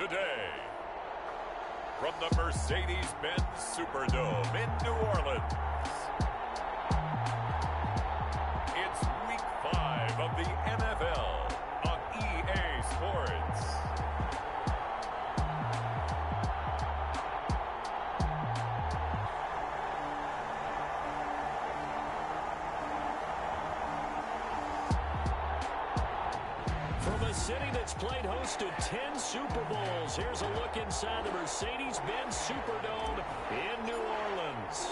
today. From the Mercedes-Benz Superdome in New Orleans, it's Week 5 of the NFL on EA Sports. From a city that's played host to 10 Super Bowls, here's a look inside the Mercedes-Benz Superdome in New Orleans.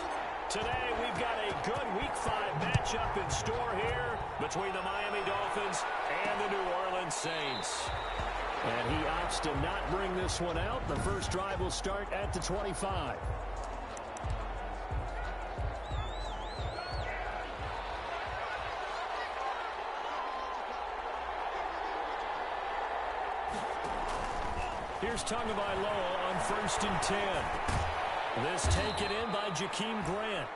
Today, we've got a good Week 5 matchup in store here between the Miami Dolphins and the New Orleans Saints. And he opts to not bring this one out. The first drive will start at the 25. Here's Tagovailoa on 1st and 10. This taken in by Jakeem Grant.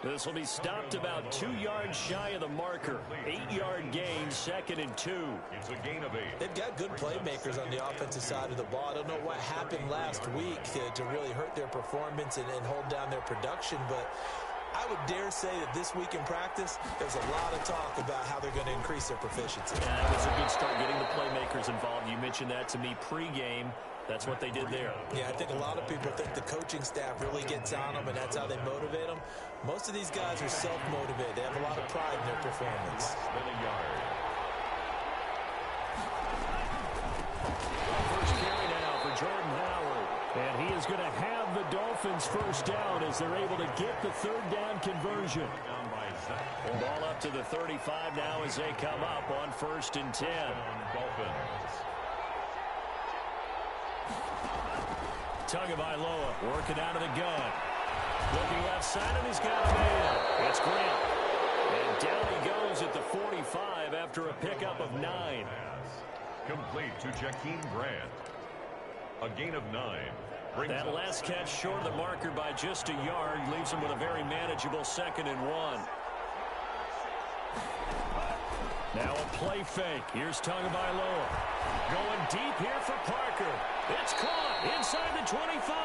This will be stopped about 2 yards shy of the marker. 8-yard gain, 2nd and 2. It's a gain of 8. They've got good playmakers on the offensive side of the ball. I don't know what happened last week to really hurt their performance and hold down their production, but I would dare say that this week in practice, there's a lot of talk about how they're going to increase their proficiency. Yeah, that was a good start getting the playmakers involved. You mentioned that to me pregame. That's what they did there. Yeah, I think a lot of people think the coaching staff really gets on them, and that's how they motivate them. Most of these guys are self-motivated. They have a lot of pride in their performance. First carry now for Jordan Howard. And he is going to have the Dolphins first down as they're able to get the third down conversion. Ball up to the 35 now as they come up on 1st and 10. Tagovailoa working out of the gun. Looking left side, and he's got a man. It's Grant. And down he goes at the 45 after a pickup of 9. Complete to Jakeem Grant. A gain of 9. That last catch short of the marker by just a yard leaves him with a very manageable 2nd and 1. Now a play fake. Here's Tagovailoa. Going deep here for Parker. It's caught inside the 25.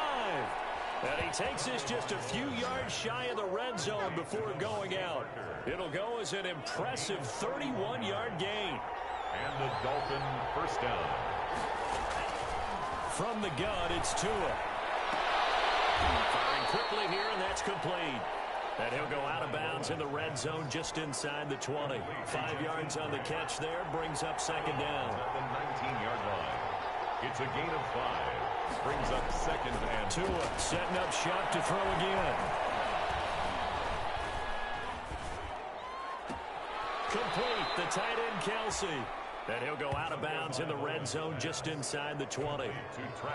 And he takes this just a few yards shy of the red zone before going out. It'll go as an impressive 31-yard gain. And the Dolphin first down. From the gun, it's Tua. Firing quickly here, and that's complete. And he'll go out of bounds in the red zone just inside the 20. 5 yards on the catch there, brings up 2nd down. At the 19-yard line. It's a gain of 5. Brings up 2nd and 2. Tua setting up shop to throw again. Complete, the tight end Kelsey. And he'll go out of bounds in the red zone just inside the 20.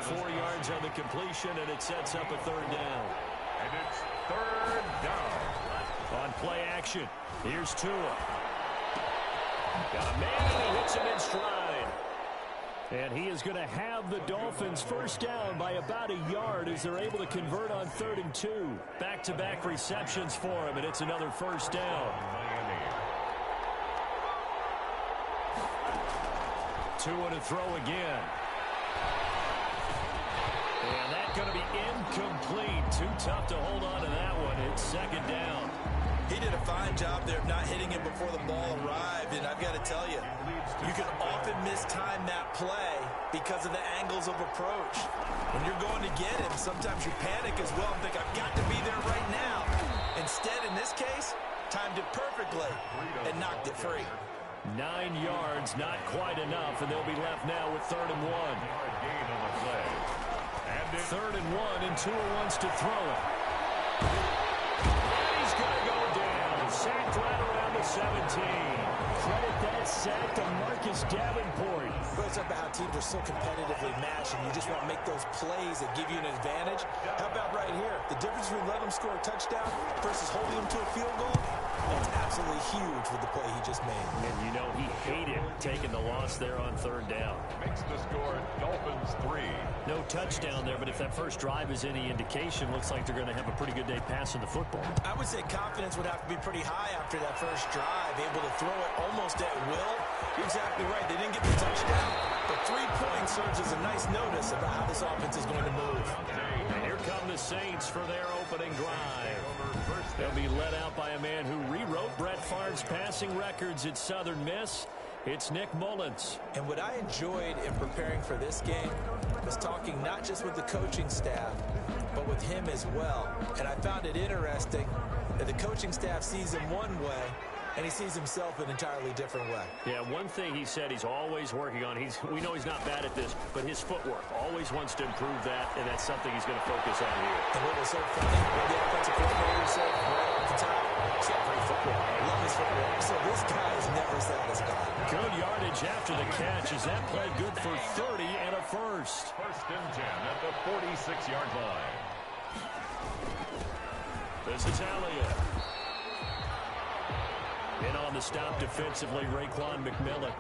4 yards on the completion, and it sets up a third down. And it's third down. On play action, here's Tua. Got a man, and he hits him in stride. And he is going to have the Dolphins first down by about a yard as they're able to convert on 3rd and 2. Back-to-back receptions for him, and it's another first down. Tua to throw again. And that's going to be incomplete. Too tough to hold on to that one. It's 2nd down. He did a fine job there of not hitting him before the ball arrived, and I've got to tell you, you can often mistime that play because of the angles of approach. When you're going to get him, sometimes you panic as well and think, I've got to be there right now. Instead, in this case, timed it perfectly and knocked it free. 9 yards, not quite enough, and they'll be left now with 3rd and 1. Gain on the play. And 3rd and 1, and Tua wants to throw it. And he's going to go down. Sacked right around the 17. Credit that sack to Marcus Davenport. But it's about how teams are so competitively matched, and you just want to make those plays that give you an advantage. How about right here? The difference between letting them score a touchdown versus holding them to a field goal, that's absolutely huge with the play he just made. And you know he hated taking the loss there on 3rd down. makes the score Dolphins 3. No touchdown there, but if that first drive is any indication, looks like they're going to have a pretty good day passing the football. I would say confidence would have to be pretty high after that first drive, able to throw it almost at will. You're exactly right. They didn't get the touchdown, But 3 points serves as a nice notice about how this offense is going to move. And here come the Saints for their opening drive. They'll be led out by a man who rewrote Brett Favre's passing records at Southern Miss. It's Nick Mullins. And what I enjoyed in preparing for this game was talking not just with the coaching staff, but with him as well. And I found it interesting that the coaching staff sees him one way, and he sees himself an entirely different way. Yeah, one thing he said he's always working on, we know he's not bad at this, but his footwork, always wants to improve that, and that's something he's going to focus on here. And what was so funny, what the offensive coordinator said right off the top, he's got great footwork. I love his footwork. So this guy is never satisfied. Good yardage after the catch. Is that play good for 30 and a first? First and 10 at the 46-yard line. This is Elliott. In on the stop defensively, Raekwon McMillan.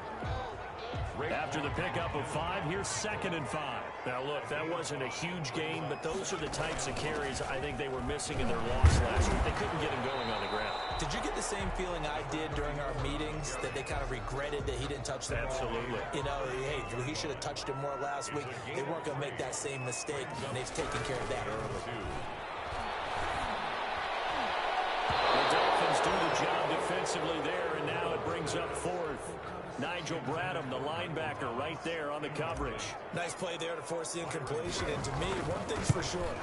After the pickup of 5, here's 2nd and 5. Now, look, that wasn't a huge gain, but those are the types of carries I think they were missing in their loss last week. They couldn't get him going on the ground. Did you get the same feeling I did during our meetings, that they kind of regretted that he didn't touch the ball? Absolutely. You know, hey, he should have touched him more last week. They weren't going to make that same mistake, and they've taken care of that early. The Dolphins do the job defensively there, and now it brings up 4th. Nigel Bradham, the linebacker, right there on the coverage. Nice play there to force the incompletion, and to me, one thing's for sure.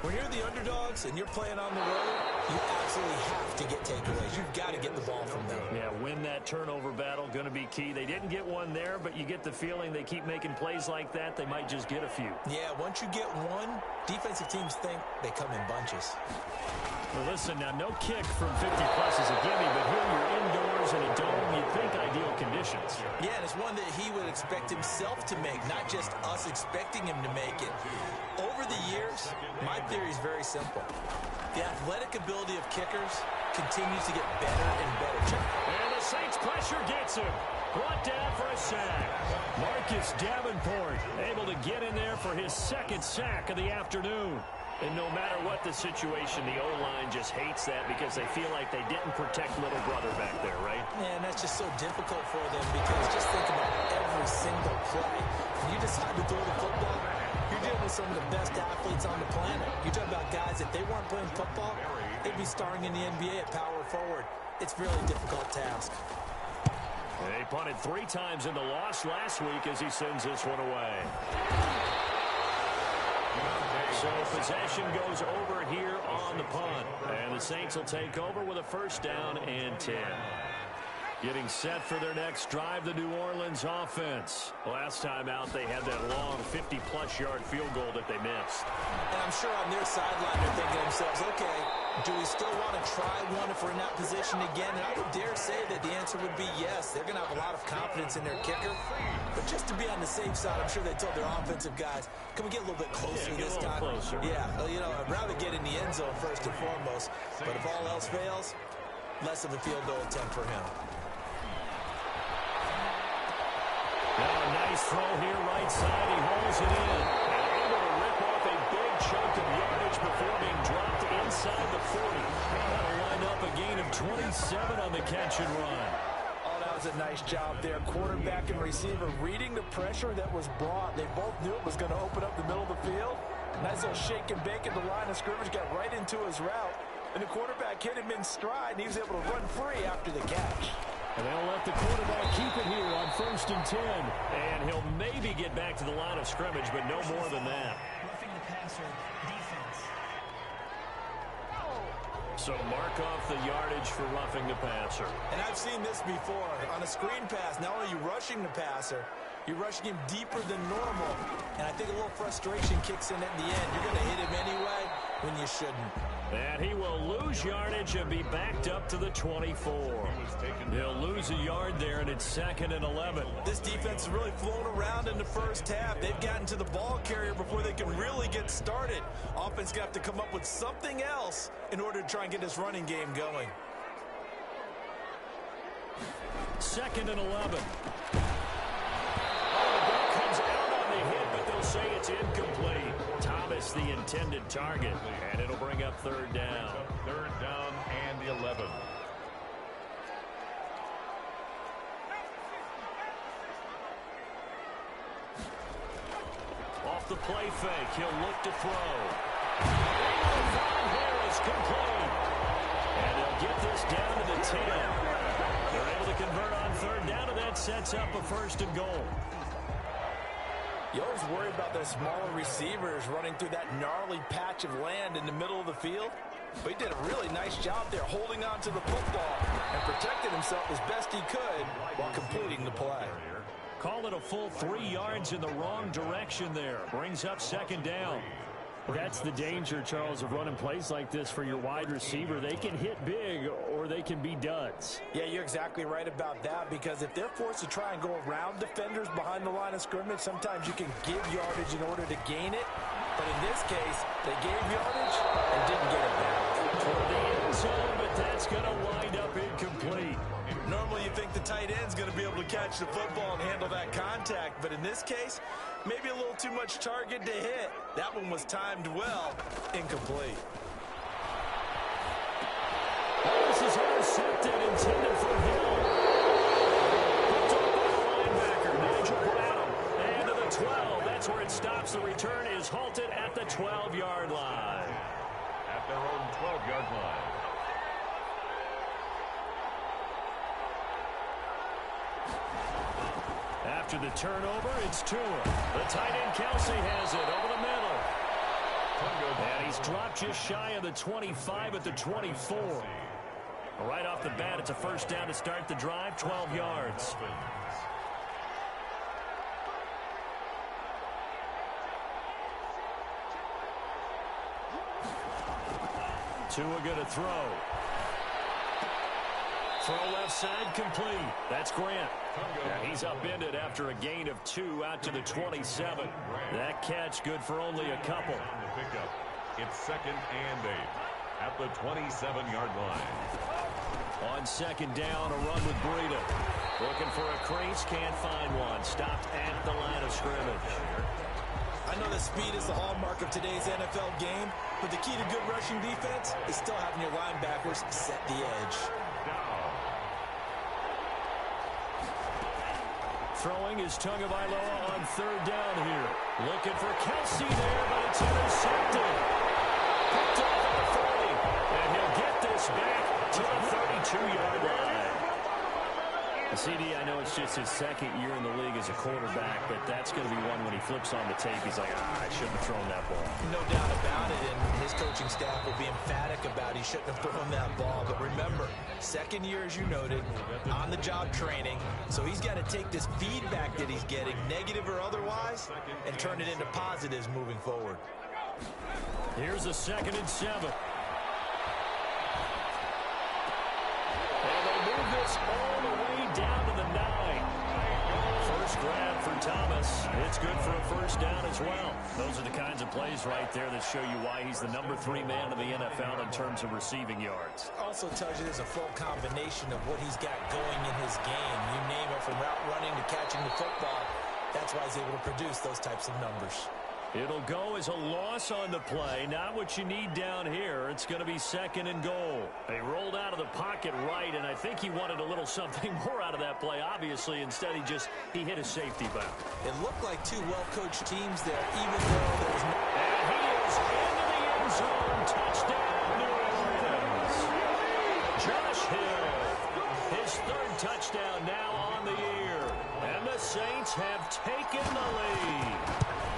When you're the underdogs and you're playing on the road, you absolutely have to get takeaways. You've got to get the ball from them. Yeah, win that turnover battle, going to be key. They didn't get one there, but you get the feeling they keep making plays like that, they might just get a few. Yeah, once you get one, defensive teams think they come in bunches. Well, listen, now, no kick from 50-plus is a gimme, but here you're indoors in a dome. You'd think ideal conditions. Yeah, and it's one that he would expect himself to make, not just us expecting him to make it. Over the years, my theory is very simple. The athletic ability of kickers continues to get better and better. And the Saints pressure gets him. Brought down for a sack. Marcus Davenport able to get in there for his 2nd sack of the afternoon. And no matter what the situation, the O-line just hates that because they feel like they didn't protect little brother back there, right? Yeah, and that's just so difficult for them because just think about every single play. When you decide to throw the football, you're dealing with some of the best athletes on the planet. You talk about guys, if they weren't playing football, they'd be starring in the NBA at power forward. It's a really difficult task. And they punted 3 times in the loss last week as he sends this one away. So possession goes over here on the punt. And the Saints will take over with a 1st down and 10. Getting set for their next drive, the New Orleans offense. Last time out, they had that long 50-plus yard field goal that they missed. And I'm sure on their sideline they're thinking to themselves, okay, do we still want to try one if we're in that position again? And I would dare say that the answer would be yes. They're going to have a lot of confidence in their kicker. But just to be on the safe side, I'm sure they told their offensive guys, can we get a little bit closer this time? Closer. Yeah, well, you know, I'd rather get in the end zone first and foremost. But if all else fails, less of a field goal attempt for him. Now a nice throw here, right side. He hauls it in. And able to rip off a big chunk of yardage before being dropped inside the 40. That'll line up a gain of 27 on the catch and run. Oh, that was a nice job there. Quarterback and receiver reading the pressure that was brought. They both knew it was going to open up the middle of the field. Nice little shake and bake at the line of scrimmage. Got right into his route. And the quarterback hit him in stride, and he was able to run free after the catch. And they'll let the quarterback keep it here on 1st and 10. And he'll maybe get back to the line of scrimmage, but no more than that. Roughing the passer defense. So mark off the yardage for roughing the passer. And I've seen this before. On a screen pass, not only are you rushing the passer, you're rushing him deeper than normal. And I think a little frustration kicks in at the end. You're going to hit him anyway when you shouldn't. And he will lose yardage and be backed up to the 24. He'll lose a yard there, and it's 2nd and 11. This defense has really flown around in the first half. They've gotten to the ball carrier before they can really get started. Offense going to have to come up with something else in order to try and get this running game going. 2nd and 11. Oh, the ball comes out on the hit, but they'll say it's incomplete. Thomas, the intended target, and it'll bring up 3rd down. 3rd down and 11. the play fake. He'll look to throw. Here is complete. And they'll get this down to the 10. They're able to convert on third down, and that sets up a first and goal. You always worry about those smaller receivers running through that gnarly patch of land in the middle of the field. But he did a really nice job there holding on to the football and protected himself as best he could while completing the play. Call it a full 3 yards in the wrong direction there. Brings up second down. That's the danger, Charles, of running plays like this for your wide receiver. They can hit big or they can be duds. Yeah, you're exactly right about that, because if they're forced to try and go around defenders behind the line of scrimmage, sometimes you can give yardage in order to gain it. But in this case, they gave yardage and didn't get it back. For the end zone, but that's going to wind up incomplete. Normally you think the tight end's going to be able to catch the football and handle that contact, but in this case, maybe a little too much target to hit. That one was timed well. Incomplete. This is intercepted, intended for Hill. Picked up by the linebacker, Nigel Bradham. And to the 12. That's where it stops. The return is halted at the 12-yard line. At their own 12-yard line. After the turnover, it's Tua. The tight end, Kelsey, has it over the middle. And he's dropped just shy of the 25 at the 24. Right off the bat, it's a first down to start the drive, 12 yards. Tua going to throw. Throw left side, complete. That's Grant. And he's upended after a gain of 2 out to the 27. That catch good for only a couple. It's second and 8 at the 27-yard line. On second down, a run with Breida. Looking for a crease, can't find one. Stopped at the line of scrimmage. I know that speed is the hallmark of today's NFL game, but the key to good rushing defense is still having your linebackers set the edge. Throwing is Tagovailoa on third down here. Looking for Kelsey there, but it's intercepted. Picked off at the 40, and he'll get this back to the 32-yard line. CD, I know it's just his second year in the league as a quarterback, but that's going to be one when he flips on the tape, he's like, I shouldn't have thrown that ball. No doubt about it, and his coaching staff will be emphatic about he shouldn't have thrown that ball. But remember, second year, as you noted, on-the-job training, so he's got to take this feedback that he's getting, negative or otherwise, and turn it into positives moving forward. Here's a 2nd and 7. This all the way down to the 9. First grab for Thomas. It's good for a first down as well. Those are the kinds of plays right there that show you why he's the number 3 man in the NFL in terms of receiving yards. Also tells you there's a full combination of what he's got going in his game. You name it, from route running to catching the football. That's why he's able to produce those types of numbers. It'll go as a loss on the play. Not what you need down here. It's going to be 2nd and goal. They rolled out of the pocket right, and I think he wanted a little something more out of that play, obviously. Instead, he hit a safety valve. It looked like 2 well-coached teams there, even though there was no... And he is into the end zone. Touchdown, New Orleans. Josh Hill. His 3rd touchdown now on the year. And the Saints have taken the lead.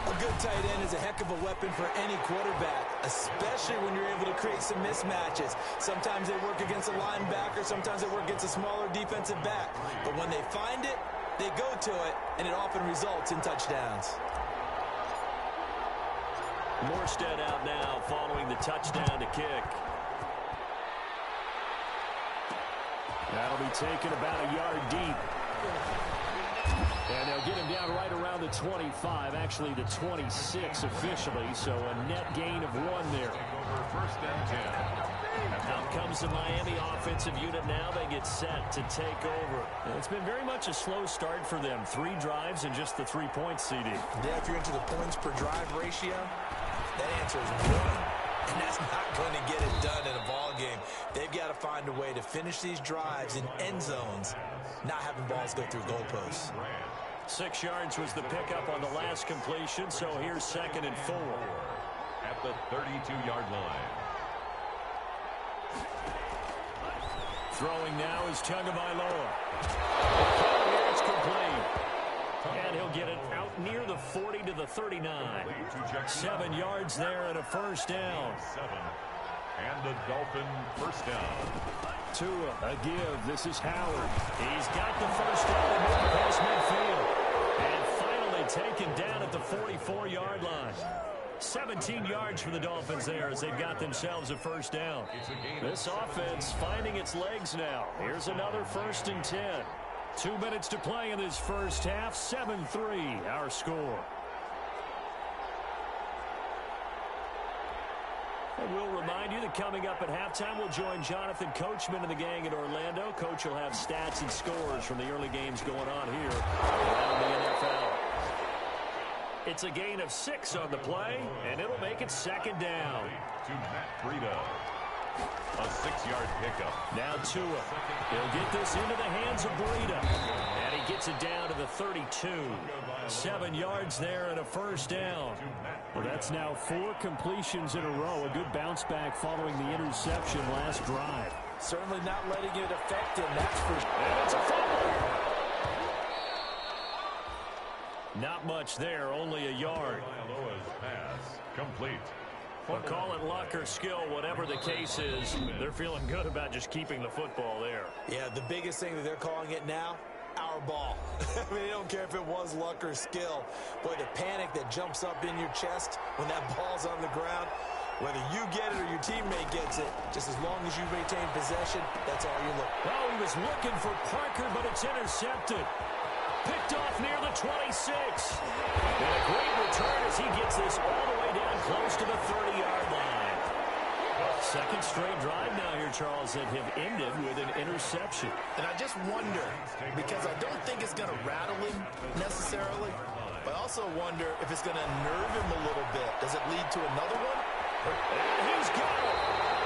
A good tight end is a heck of a weapon for any quarterback, especially when you're able to create some mismatches. Sometimes they work against a linebacker, sometimes they work against a smaller defensive back. But when they find it, they go to it, and it often results in touchdowns. Morstead out now following the touchdown to kick. That'll be taken about a yard deep. And they'll get him down right around the 25, actually the 26 officially, so a net gain of 1 there. First and 10. Out comes the Miami offensive unit now. They get set to take over. And it's been very much a slow start for them. 3 drives and just the 3 points, CD. Yeah, if you're into the points per drive ratio, that answer is 1. And that's not going to get it done in a ball game. They've got to find a way to finish these drives in end zones, not having balls go through goalposts. 6 yards was the pickup on the last completion, so here's 2nd and 4. At the 32-yard line. Throwing now is Tagovailoa. It's complete. And he'll get it out near the 40 to the 39. 7 yards there and a first down. 7. And the Dolphin first down. Tua, a give. This is Howard. He's got the first down and moving past midfield. And finally taken down at the 44-yard line. 17 yards for the Dolphins there as they've got themselves a first down. This offense finding its legs now. Here's another 1st and 10. 2 minutes to play in this first half. 7-3 our score. And we'll remind you that coming up at halftime, we'll join Jonathan Coachman and the gang in Orlando. Coach will have stats and scores from the early games going on here around the NFL. It's a gain of 6 on the play, and it'll make it 2nd down. To Matt Breida. A 6-yard pickup. Now Tua. He'll get this into the hands of Breida. And he gets it down to the 32. 7 yards there and a first down. Well, that's now 4 completions in a row. A good bounce back following the interception last drive. Certainly not letting it affect him, that's for sure. And it's a fumble. Not much there, only a yard. Tagovailoa's pass complete. Well, call it luck or skill, whatever the case is, they're feeling good about just keeping the football there. Yeah, the biggest thing that they're calling it now, our ball. I mean, they don't care if it was luck or skill. Boy, the panic that jumps up in your chest when that ball's on the ground, whether you get it or your teammate gets it, just as long as you maintain possession, that's all you look for. Oh, he was looking for Parker, but it's intercepted. Picked off near the 26. And a great return as he gets this all the way down close to the 30-yard line. Second straight drive now here, Charles, that have ended with an interception. And I just wonder, because I don't think it's going to rattle him necessarily, but I also wonder if it's going to nerve him a little bit. Does it lead to another one? And he's got it.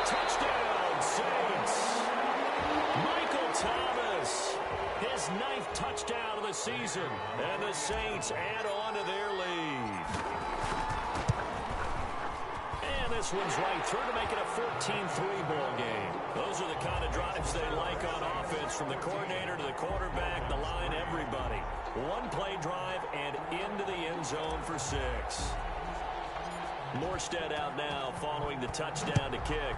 Touchdown, Saints. Michael Thomas. His 9th touchdown of the season. And the Saints add on to their lead. And this one's right through to make it a 14-3 ball game. Those are the kind of drives they like on offense, from the coordinator to the quarterback, the line, everybody. One-play drive and into the end zone for 6. Morstead out now following the touchdown to kick.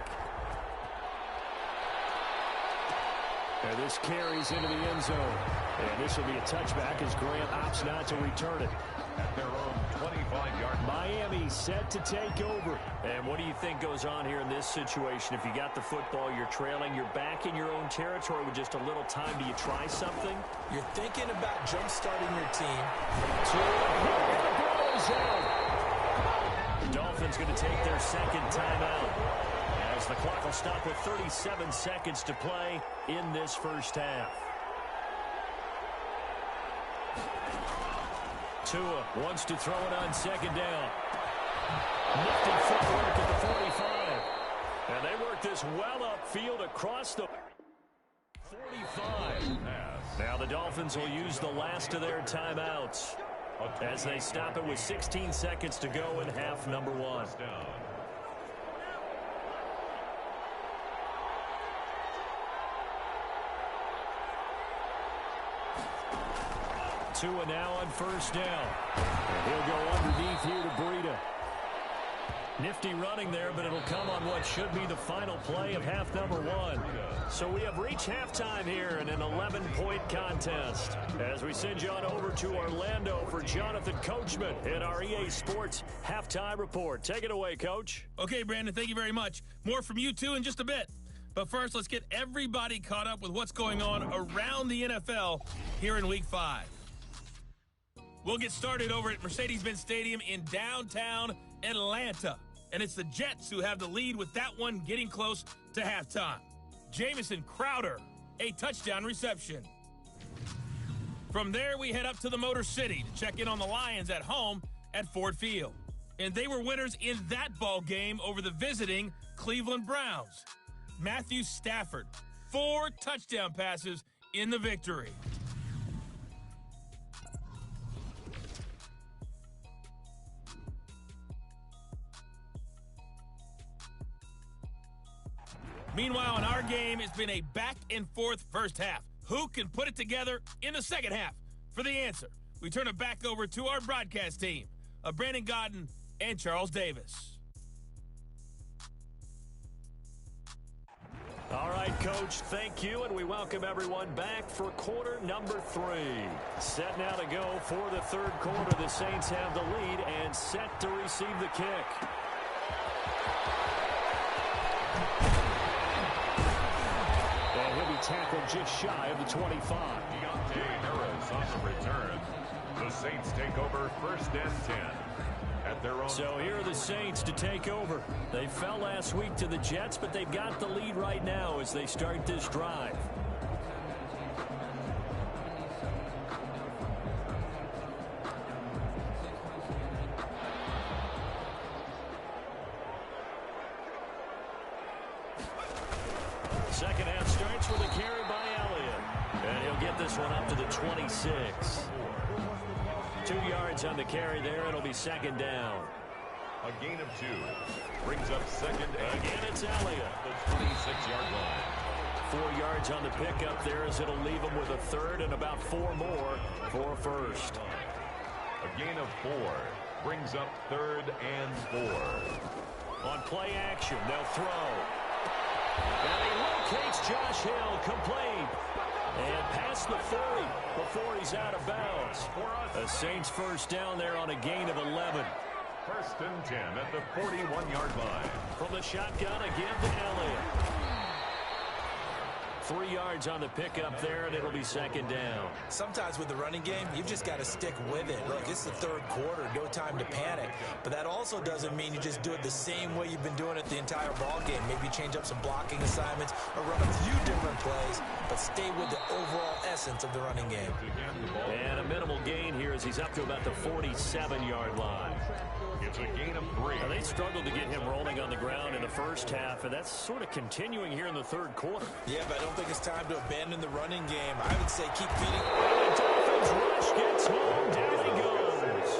And this carries into the end zone. And this will be a touchback as Grant opts not to return it. At their own 25-yard line. Miami set to take over. And what do you think goes on here in this situation? If you got the football, you're trailing, you're back in your own territory with just a little time. Do you try something? You're thinking about jump-starting your team. The Dolphins going to take their 2nd timeout, as the clock will stop with 37 seconds to play in this first half. Tua wants to throw it on 2nd down. Nifty footwork at the 45. And they work this well upfield across the 45. Now the Dolphins will use the last of their timeouts as they stop it with 16 seconds to go in half number 1. Tua now on first down. And he'll go underneath here to Breida. Nifty running there, but it'll come on what should be the final play of half number 1. So we have reached halftime here in an 11-point contest. As we send you on over to Orlando for Jonathan Coachman in our EA Sports Halftime Report. Take it away, Coach. Okay, Brandon, thank you very much. More from you two in just a bit. But first, let's get everybody caught up with what's going on around the NFL here in Week 5. We'll get started over at Mercedes-Benz Stadium in downtown Atlanta. And it's the Jets who have the lead with that one getting close to halftime. Jamison Crowder, a touchdown reception. From there, we head up to the Motor City to check in on the Lions at home at Ford Field. And they were winners in that ball game over the visiting Cleveland Browns. Matthew Stafford, 4 touchdown passes in the victory. Meanwhile, in our game, it's been a back-and-forth first half. Who can put it together in the second half? For the answer, we turn it back over to our broadcast team of Brandon Godden and Charles Davis. All right, Coach, thank you, and we welcome everyone back for quarter number 3. Set now to go for the third quarter. The Saints have the lead and set to receive the kick. And he'll be tackled just shy of the 25. Deontay Harris on the return. The Saints take over 1st and 10. At their own. So here are the Saints to take over. They fell last week to the Jets, but they've got the lead right now as they start this drive. Second half starts with a carry by Elliott. And he'll get this one up to the 26. 2 yards on the carry there. It'll be second down. A gain of 2. Brings up second. Again, it's Elliott. The 26-yard line. 4 yards on the pickup there as it'll leave him with a third and about 4 more for a first. A gain of 4. Brings up 3rd and 4. On play action, they'll throw. And he locates Josh Hill, complete. And past the 40 before he's out of bounds. The Saints first down there on a gain of 11. 1st and 10 at the 41-yard line. From the shotgun, a give to Elliott. 3 yards on the pickup there, and it'll be second down. Sometimes with the running game, you've just got to stick with it. Look, it's the third quarter, no time to panic. But that also doesn't mean you just do it the same way you've been doing it the entire ball game. Maybe change up some blocking assignments or run a few different plays, but stay with the overall essence of the running game. And a minimal gain here as he's up to about the 47-yard line. It's a gain of 3. Now, they struggled to get him rolling on the ground in the first half, and that's sort of continuing here in the third quarter. Yeah, but I don't think it's time to abandon the running game. I would say keep feeding. And the Dolphins rush gets home. Down he goes.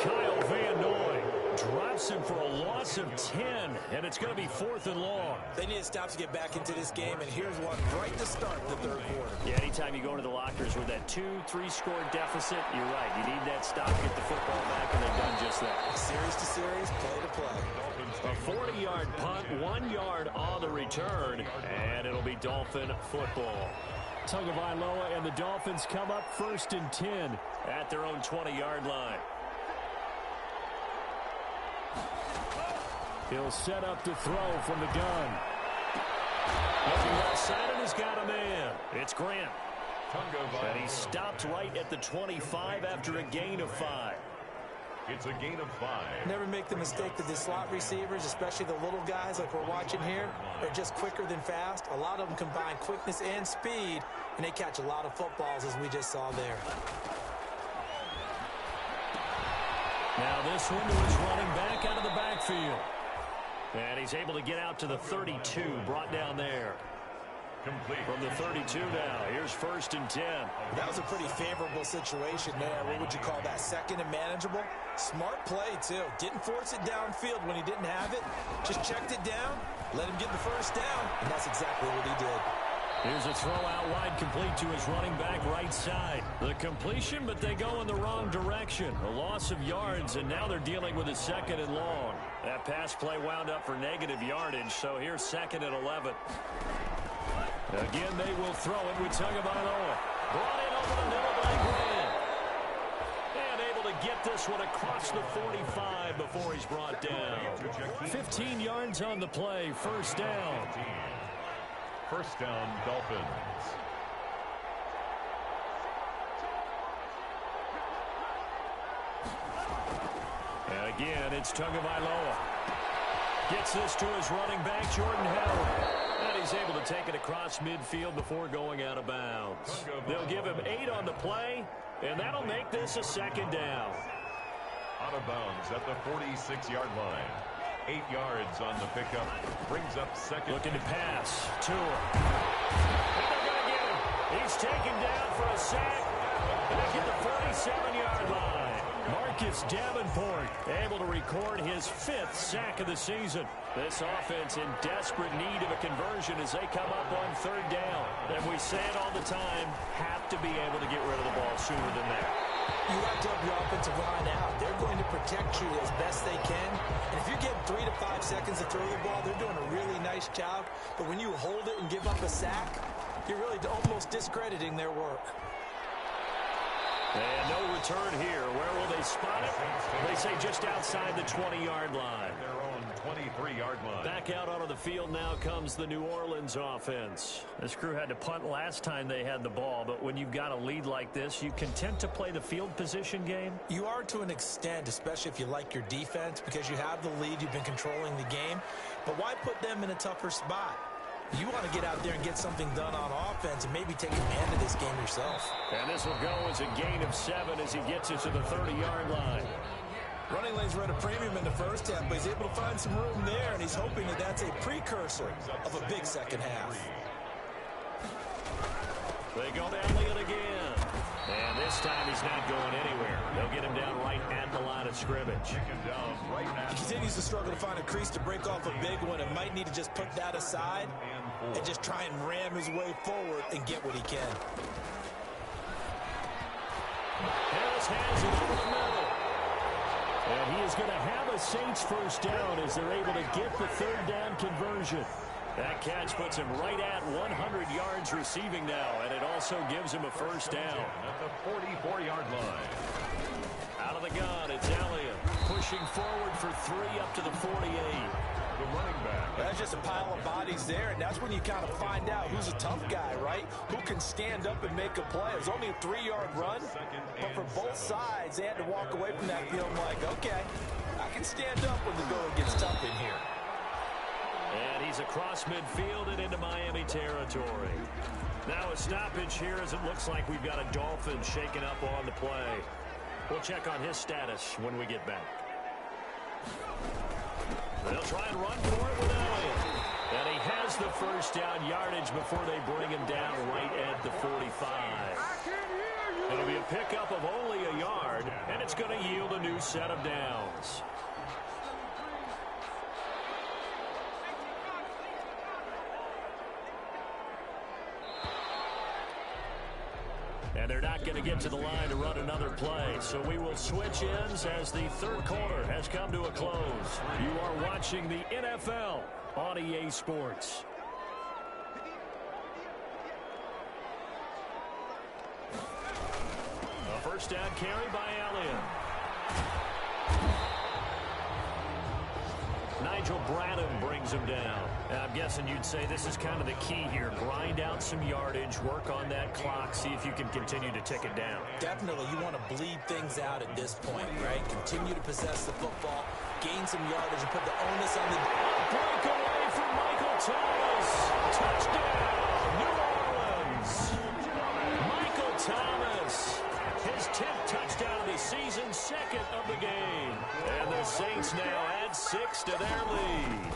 Kyle Van Noy drops him for a loss of 10, and it's going to be 4th and long. They need to stop to get back into this game, and here's one right to start the third quarter. Yeah, anytime you go into the lockers with that 2-3 score deficit, you're right. You need that stop, get the football back, and they've done just that. Series to series, play to play. A 40-yard punt, 1 yard on the return, and it'll be Dolphin football. Tagovailoa and the Dolphins come up 1st and 10 at their own 20-yard line. He'll set up to throw from the gun. Looking left side, and he's got a man. It's Grant. And he stopped right at the 25 after a gain of 5. It's a gain of 5. Never make the mistake that the slot receivers, especially the little guys like we're watching here, are just quicker than fast. A lot of them combine quickness and speed, and they catch a lot of footballs, as we just saw there. Now this one to his running back out of the backfield. And he's able to get out to the 32, brought down there. Complete. From the 32 now, here's 1st and 10. That was a pretty favorable situation there. What would you call that? Second and manageable? Smart play, too. Didn't force it downfield when he didn't have it. Just checked it down, let him get the first down, and that's exactly what he did. Here's a throw out wide, complete to his running back right side. The completion, but they go in the wrong direction. A loss of yards, and now they're dealing with a 2nd and long. That pass play wound up for negative yardage, so here's 2nd and 11. Again, they will throw it with Tagovailoa. Brought in over the middle by Grant. And able to get this one across the 45 before he's brought down. 15 yards on the play, 1st down. 1st down, Dolphins. And again, it's Tagovailoa. Gets this to his running back, Jordan Howard. And he's able to take it across midfield before going out of bounds. They'll give him 8 on the play, and that'll make this a 2nd down. Out of bounds at the 46-yard line. 8 yards on the pickup. Brings up 2nd. Looking to pass. Tua. And they're going to get him. He's taken down for a sack. Back at the 47-yard line. Marcus It's Davenport able to record his 5th sack of the season. This offense in desperate need of a conversion as they come up on 3rd down. And we say it all the time, have to be able to get rid of the ball sooner than that. You have to help your offensive line out. They're going to protect you as best they can. And if you get 3 to 5 seconds to throw the ball, they're doing a really nice job. But when you hold it and give up a sack, you're really almost discrediting their work. And no return here. Where will they spot it? They say just outside the 20-yard line. Their own 23-yard line. Back out onto the field now comes the New Orleans offense. This crew had to punt last time they had the ball, but when you've got a lead like this, you content to play the field position game? You are to an extent, especially if you like your defense, because you have the lead, you've been controlling the game. But why put them in a tougher spot? You want to get out there and get something done on offense and maybe take command of this game yourself. And this will go as a gain of 7 as he gets it to the 30-yard line. Running lanes were at a premium in the first half, but he's able to find some room there, and he's hoping that that's a precursor of a big second half. They go to Elliott again. And this time he's not going anywhere. They'll get him down right at the line of scrimmage. He continues to struggle to find a crease to break off a big one and might need to just put that aside and just try and ram his way forward and get what he can. Harris has it over the middle. And he is going to have a Saints first down as they're able to get the 3rd down conversion. That catch puts him right at 100 yards receiving now, and it also gives him a first down. At the 44-yard line. Out of the gun, it's Elliott pushing forward for 3 up to the 48. The running back. That's just a pile of bodies there, and that's when you kind of find out who's a tough guy, right? Who can stand up and make a play. It was only a 3-yard run, but for both sides, they had to walk away from that feeling like, okay, I can stand up when the going gets tough in here. And he's across midfield and into Miami territory. Now a stoppage here as it looks like we've got a Dolphin shaken up on the play. We'll check on his status when we get back. They'll try and run for it with Elliott. And he has the first down yardage before they bring him down right at the 45. It'll be a pickup of only a yard, and it's going to yield a new set of downs. And they're not going to get to the line to run another play. So we will switch ends as the 3rd quarter has come to a close. You are watching the NFL on EA Sports. A first down carry by Elliott. Nigel Bradham brings him down. And I'm guessing you'd say this is kind of the key here. Grind out some yardage, work on that clock, see if you can continue to tick it down. Definitely, you want to bleed things out at this point, right? Continue to possess the football, gain some yardage, and put the onus on the... Breakaway from Michael Thomas. Touchdown, New Orleans. Michael Thomas. His 10th touchdown of the season, 2nd of the game. And the Saints now add 6 to their lead.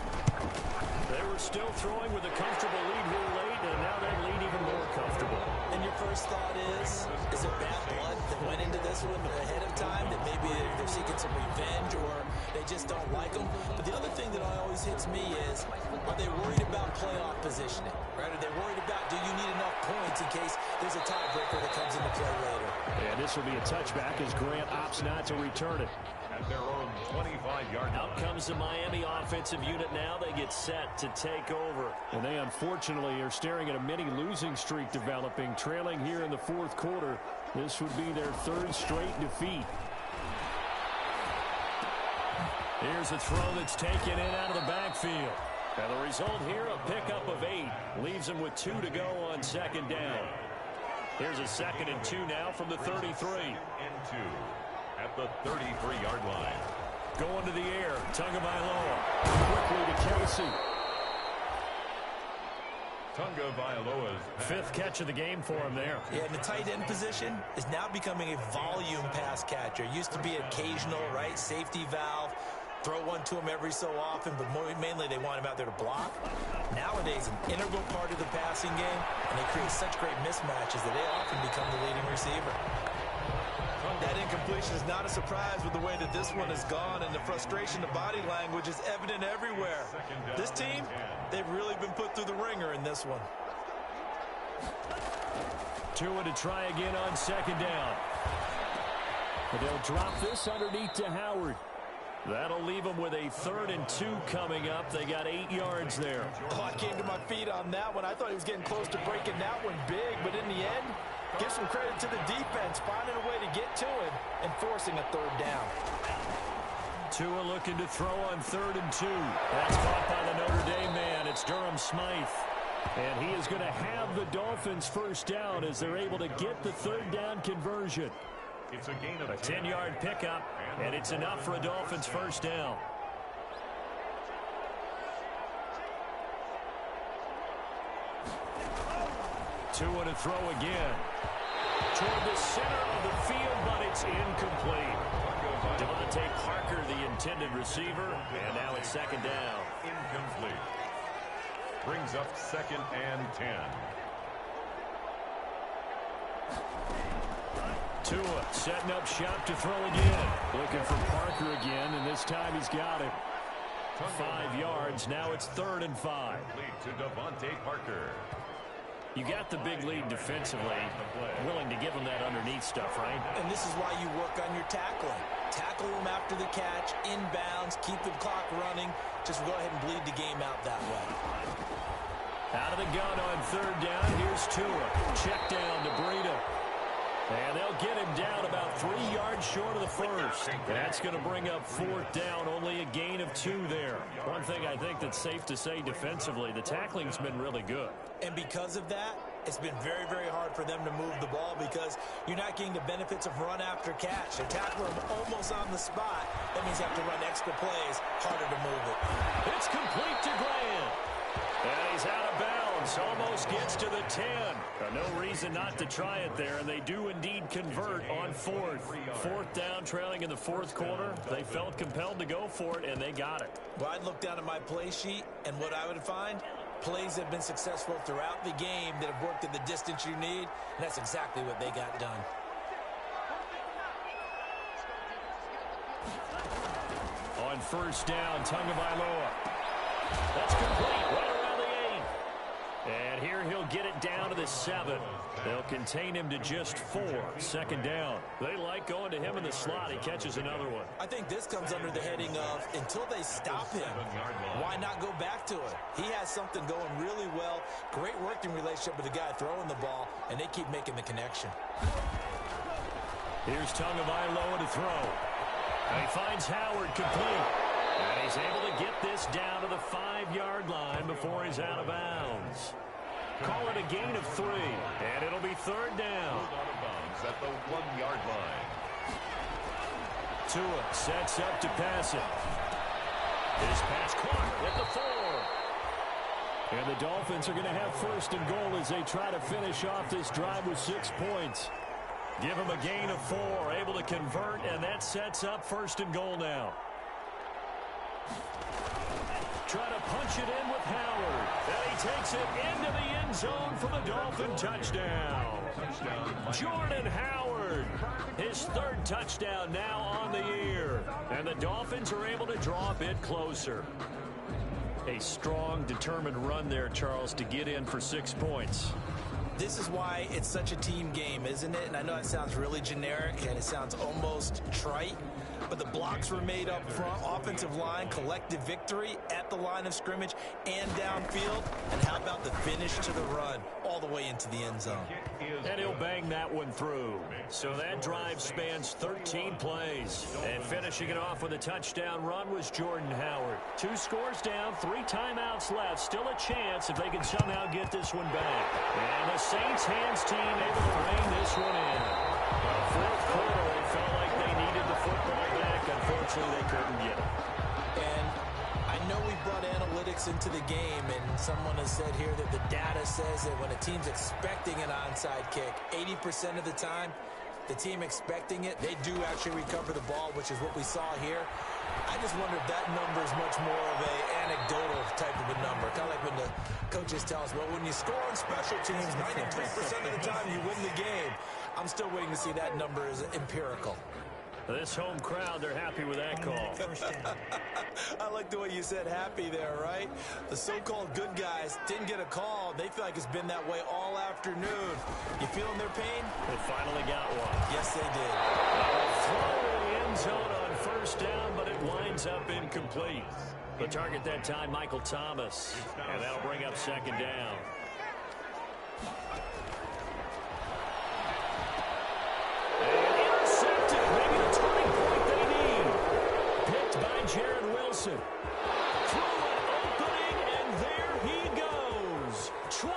They were still throwing with a comfortable lead here late, and now that lead even more comfortable. And your first thought is it bad blood that went into this one ahead of time, that maybe they're seeking some revenge or they just don't like them? But the other thing that always hits me is, are they worried about playoff positioning? Right? Are they worried about, do you need enough points in case there's a tiebreaker that comes into play later? And this will be a touchback as Grant opts not to return it. At their own 25-yard line. Out comes the Miami offensive unit now. They get set to take over. And they unfortunately are staring at a mini losing streak developing, trailing here in the 4th quarter. This would be their 3rd straight defeat. Here's a throw that's taken in out of the backfield. And the result here, a pickup of 8. Leaves them with 2 to go on 2nd down. Here's a 2nd and 2 now from the 33. And 2 at the 33-yard line. Going to the air, Tagovailoa. Quickly to Kelsey. Tagovailoa's 5th catch of the game for him there. Yeah, and the tight end position is now becoming a volume pass catcher. Used to be occasional, right? Safety valve. Throw one to him every so often, but mainly they want him out there to block. Nowadays, an integral part of the passing game, and they create such great mismatches that they often become the leading receiver. That incompletion frustration is not a surprise with the way that this one has gone, and the frustration, the body language is evident everywhere. This team, they've really been put through the ringer in this one. Tua to try again on second down. But they'll drop this underneath to Howard. That'll leave them with a 3rd and 2 coming up. They got 8 yards there. Oh, I came to my feet on that one. I thought he was getting close to breaking that one big, but in the end, give some credit to the defense, finding a way to get to it and forcing a 3rd down. Tua looking to throw on 3rd and 2. That's caught by the Notre Dame man. It's Durham Smythe. And he is going to have the Dolphins first down as they're able to get the 3rd down conversion. It's a gain of a 10-yard pickup, and it's enough for a Dolphins first down. Tua to throw again. Toward the center of the field, but it's incomplete. Devontae Parker, the intended receiver, and now it's 2nd down. Incomplete. Brings up 2nd and 10. Tua setting up shop to throw again. Looking for Parker again, and this time he's got it. 5 yards. Now it's 3rd and 5. To Devontae Parker. You got the big lead defensively. Willing to give him that underneath stuff, right? And this is why you work on your tackling. Tackle him after the catch, inbounds, keep the clock running. Just go ahead and bleed the game out that way. Out of the gun on 3rd down. Here's Tua. Check down to Breida. And they'll get him down about 3 yards short of the first. That's going to bring up 4th down. Only a gain of 2 there. One thing I think that's safe to say defensively, the tackling's been really good. And because of that, it's been very, very hard for them to move the ball because you're not getting the benefits of run after catch. They tackle him almost on the spot. That means you have to run extra plays, harder to move it. It's complete to Grant. And he's out of bounds. Almost gets to the 10. No reason not to try it there, and they do indeed convert on 4th. 4th down, trailing in the 4th quarter. They felt compelled to go for it, and they got it. Well, I'd look down at my play sheet, and what I would find, plays have been successful throughout the game that have worked at the distance you need, and that's exactly what they got done. On 1st down, Tagovailoa. That's complete, right around the 8. And here he'll get it down to the 7. They'll contain him to just 4. 2nd down. They like going to him in the slot. He catches another one. I think this comes under the heading of until they stop him, why not go back to it? He has something going really well. Great working relationship with the guy throwing the ball, and they keep making the connection. Here's Tagovailoa to throw. And he finds Howard complete. And he's able to get this down to the 5-yard line before he's out of bounds. Call it a gain of 3, and it'll be 3rd down. Out of bounds at the 1-yard line. Tua sets up to pass it. His pass caught at the 4. And the Dolphins are going to have 1st and goal as they try to finish off this drive with 6 points. Give them a gain of 4, able to convert, and that sets up 1st and goal now. Try to punch it in with Howard. And he takes it into the end zone for the Dolphin touchdown. Jordan Howard, his 3rd touchdown now on the year. And the Dolphins are able to draw a bit closer. A strong, determined run there, Charles, to get in for 6 points. This is why it's such a team game, isn't it? And I know it sounds really generic and it sounds almost trite, but the blocks were made up front, offensive line, collective victory at the line of scrimmage and downfield. And how about the finish to the run all the way into the end zone? And he'll bang that one through. So that drive spans 13 plays. And finishing it off with a touchdown run was Jordan Howard. 2 scores down, 3 timeouts left. Still a chance if they can somehow get this one back. And the Saints hands team able to rein this one in. Well, 4th quarter, it felt like they needed the football back. Unfortunately, they couldn't get it. And I know we brought analytics into the game, and someone has said here that the data says that when a team's expecting an onside kick, 80% of the time, the team expecting it, they do actually recover the ball, which is what we saw here. I just wonder if that number is much more of a anecdotal type of a number. Kind of like when the coaches tell us, well, when you score on special teams, 93% of the time you win the game. I'm still waiting to see that number as empirical. This home crowd, they're happy with that call. First down. I like the way you said happy there, right? The so-called good guys didn't get a call. They feel like it's been that way all afternoon. You feeling their pain? They finally got one. Yes, they did. Throw in the end zone on first down, but it winds up incomplete. The target that time, Michael Thomas. And that'll bring up second down. And intercepted. Maybe the turning point they need. Picked by Jared Wilson. Through an opening, and there he goes. 20,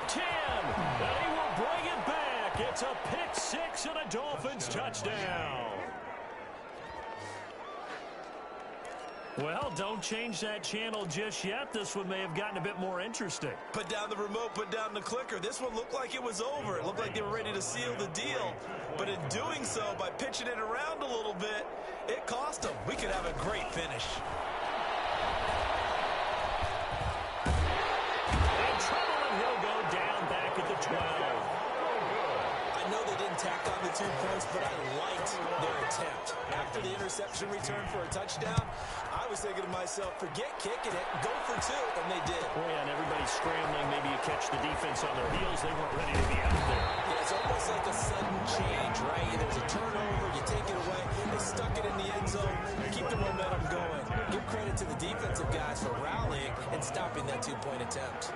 10, and he will bring it back. It's a pick six and a Dolphins touchdown. Well, don't change that channel just yet. This one may have gotten a bit more interesting. Put down the remote, put down the clicker. This one looked like it was over. It looked like they were ready to seal the deal. But in doing so, by pitching it around a little bit, it cost them. We could have a great finish. In trouble, and he'll go down back at the 12. I know they didn't tack on the 2 points, but I liked their attempt. After the interception return for a touchdown, I was thinking to myself, forget kicking it, go for 2, and they did. Boy, and everybody's scrambling. Maybe you catch the defense on their heels. They weren't ready to be out there. Yeah, it's almost like a sudden change, right? There's a turnover, you take it away, they stuck it in the end zone, keep the momentum going. Give credit to the defensive guys for rallying and stopping that 2-point attempt.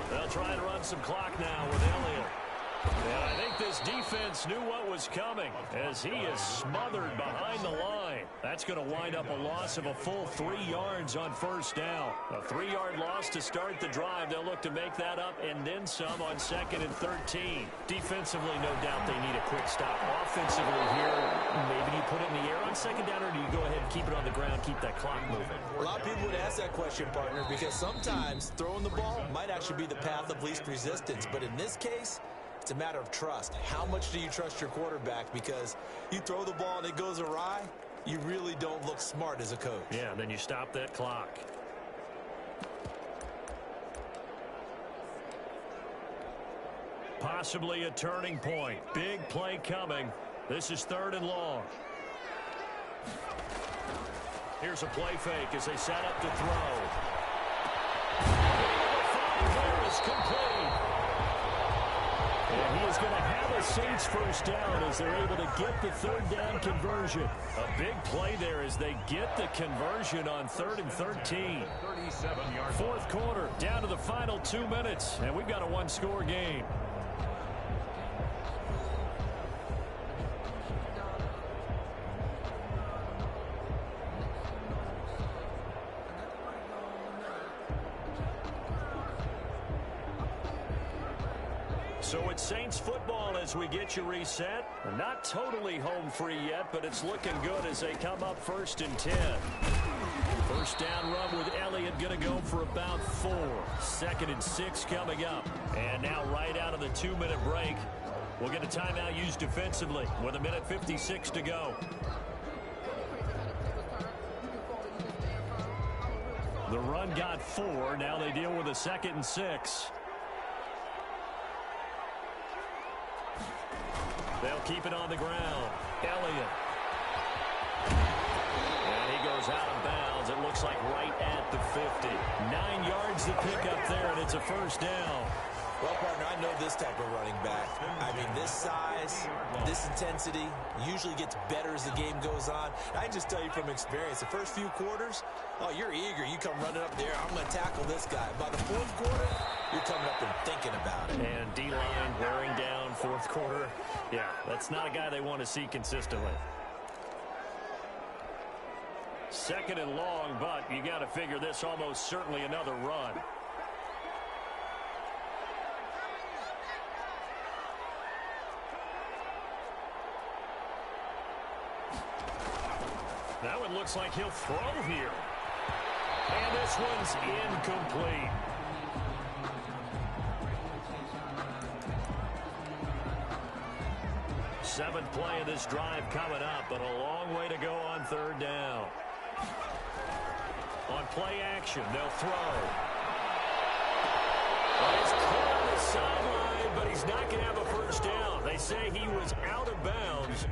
They'll try and run some clock now with Elliott. And I think this defense knew what was coming as he is smothered behind the line. That's going to wind up a loss of a full 3 yards on first down. A 3-yard loss to start the drive. They'll look to make that up and then some on 2nd and 13. Defensively, no doubt they need a quick stop. Offensively here, maybe you put it in the air on 2nd down, or do you go ahead and keep it on the ground, keep that clock moving? A lot of people would ask that question, partner, because sometimes throwing the ball might actually be the path of least resistance. But in this case, it's a matter of trust. How much do you trust your quarterback? Because you throw the ball and it goes awry, you really don't look smart as a coach. Yeah, then you stop that clock. Possibly a turning point. Big play coming. This is 3rd and long. Here's a play fake as they set up to throw. There is complete. And he is going to have a Saints first down as they're able to get the 3rd down conversion. A big play there as they get the conversion on 3rd and 13. 4th quarter, down to the final 2 minutes, and we've got a 1-score game. So it's Saints football as we get you reset. Not totally home free yet, but it's looking good as they come up 1st and 10. First down run with Elliott going to go for about 4. 2nd and 6 coming up. And now right out of the 2-minute break, we'll get a timeout used defensively with 1:56 to go. The run got 4. Now they deal with a 2nd and 6. They'll keep it on the ground. Elliott. And he goes out of bounds. It looks like right at the 50. 9 yards to pick up there, and it's a first down. Well, partner, I know this type of running back. I mean, this size, this intensity usually gets better as the game goes on. I can just tell you from experience, the first few quarters, oh, you're eager. You come running up there, I'm going to tackle this guy. By the 4th quarter, you're coming up and thinking about it. And D-line wearing down 4th quarter. Yeah, that's not a guy they want to see consistently. 2nd and long, but you got to figure this almost certainly another run. Now it looks like he'll throw here. And this one's incomplete. Seventh play of this drive coming up, but a long way to go on 3rd down. On play action, they'll throw. It's caught he's not going to have a first down. They say he was out of bounds.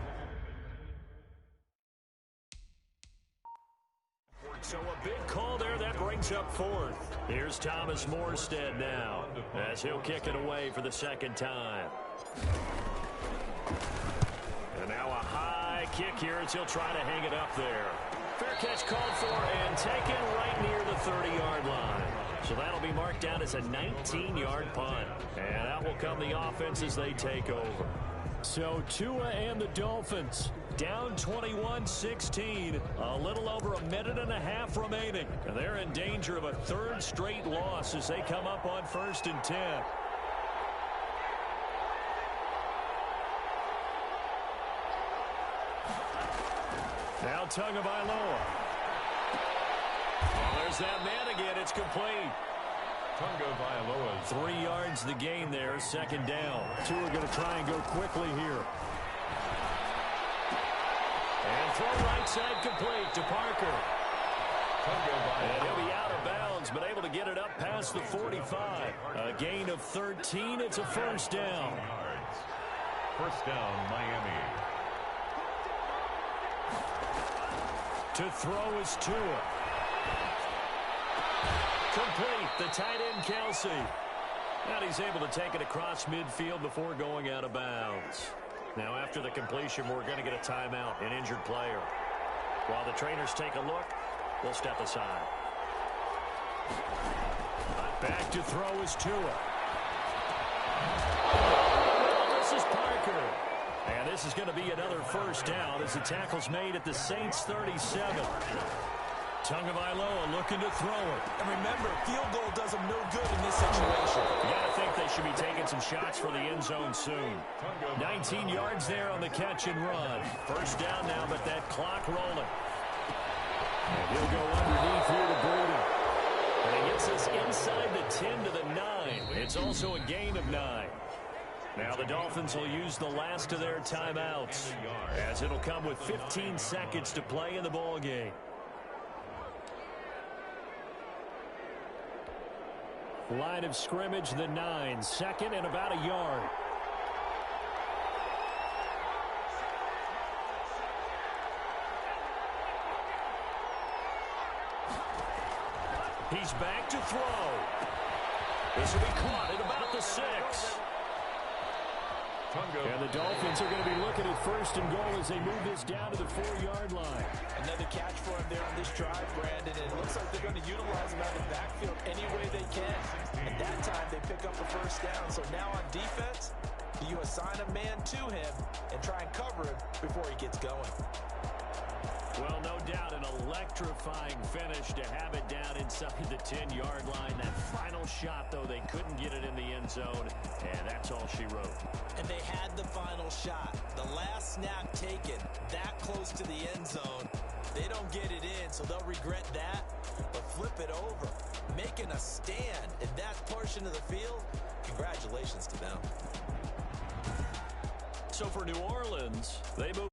So a big call there that brings up fourth. Here's Thomas Morstead now as he'll kick it away for the second time. And now a high kick here as he'll try to hang it up there. Fair catch called for and taken right near the 30-yard line. So that'll be marked down as a 19-yard punt. And out will come the offense as they take over. So Tua and the Dolphins down 21-16. A little over a minute and a half remaining. And they're in danger of a third straight loss as they come up on 1st and 10. Now Tagovailoa. Well, there's that man again. It's complete. Tagovailoa. 3 yards the gain there. Second down. Tua going to try and go quickly here. And throw right side complete to Parker. And he'll be out of bounds, but able to get it up past the 45. A gain of 13. It's a first down. First down, Miami. To throw is Tua. Complete. The tight end, Kelsey. And he's able to take it across midfield before going out of bounds. Now, after the completion, we're going to get a timeout, an injured player. While the trainers take a look, we'll step aside. Back to throw is Tua. This is Parker. And this is going to be another first down as the tackle's made at the Saints' 37. Tagovailoa looking to throw it. And remember, field goal does them no good in this situation. You got to think they should be taking some shots for the end zone soon. 19 yards there on the catch and run. First down now, but that clock rolling. And he'll go underneath here to Brady. And he gets us inside the 10 to the 9. It's also a gain of 9. Now the Dolphins will use the last of their timeouts as it'll come with 15 seconds to play in the ball game. Line of scrimmage, the 9. Second and about a yard. He's back to throw. This will be caught at about the 6. And the Dolphins are going to be looking at first and goal as they move this down to the 4-yard line. Another catch for him there on this drive, Brandon. And it looks like they're going to utilize him out of the backfield any way they can. And that time they pick up the first down. So now on defense, you assign a man to him and try and cover him before he gets going. Well, no doubt an electrifying finish to have it down inside the 10-yard line. That final shot, though, they couldn't get it in the end zone, and that's all she wrote. And they had the final shot. The last snap taken that close to the end zone. They don't get it in, so they'll regret that. But flip it over, making a stand in that portion of the field, congratulations to them. So for New Orleans, they move.